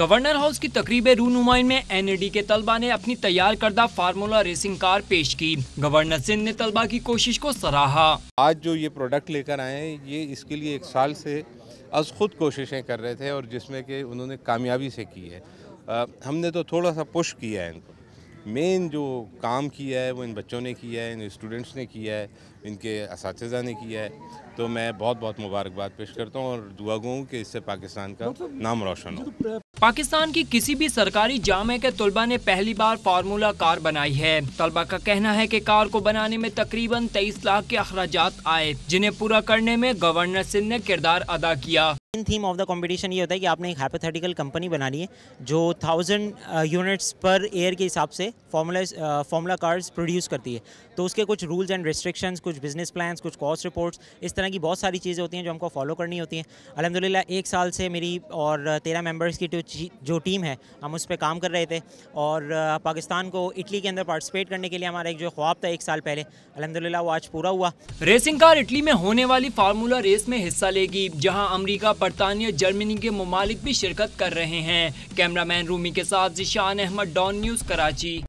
Governor house کی تقریب رونمائی میں NAD کے طلبہ نے اپنی تیار کردہ فارمولا ریسنگ کار پیش کی۔ گورنر سندھ نے طلبہ کی کوشش کو سراہا۔ آج جو یہ پروڈکٹ لے کر آئے ہیں، یہ اس کے لیے 1 سال سے از خود کوششیں کر رہے تھے اور جس میں کہ انہوں نے کامیابی سے کی ہے۔ ہم نے تو تھوڑا سا پش کیا ہے ان کو۔ مین جو کام کیا ہے وہ ان بچوں نے کیا ہے، ان اسٹوڈنٹس نے کیا ہے، ان کے اساتذہ نے کیا ہے، تو میں بہت بہت مبارکباد پیش کرتا ہوں اور دعا گو ہوں کہ اس سے پاکستان کا نام روشن ہو۔ پاکستان کی کسی بھی سرکاری جامعہ کے طلبہ نے پہلی بار فارمولا کار بنائی ہے۔ طلبہ کا کہنا ہے کہ کار کو بنانے میں تقریباً 23 لاکھ کے اخراجات آئے، جنہیں پورا کرنے میں گورنر سندھ نے کردار ادا کیا۔ تھیم آف دا کمپٹیشن یہ ہوتا ہے کہ آپ نے ایک ہائپوتھیٹیکل کمپنی بنانی ہے جو 1000 یونٹس پر ایئر کے حساب سے فارمولا کارز پروڈیوس کرتی ہے، تو اس کے کچھ رولز اینڈ ریسٹرکشنز، کچھ بزنس پلانس، کچھ کاسٹ رپورٹس، اس طرح کی بہت ساری چیزیں ہوتی ہیں جو ہم کو فالو کرنی ہوتی ہیں۔ الحمدللہ 1 سال سے میری اور 13 ممبرس کی جو ٹیم ہے، ہم اس پہ کام کر رہے تھے اور پاکستان کو اٹلی کے اندر پارٹیسپیٹ کرنے کے لیے ہمارا ایک جو خواب تھا 1 سال پہلے، الحمدللہ وہ آج پورا ہوا۔ ریسنگ کار اٹلی میں ہونے والی فارمولا ریس میں حصہ لے گی، جہاں امریکہ، برطانیہ، جرمنی کے ممالک بھی شرکت کر رہے ہیں۔ کیمرہ مین رومی کے ساتھ ذیشان احمد، ڈان نیوز، کراچی۔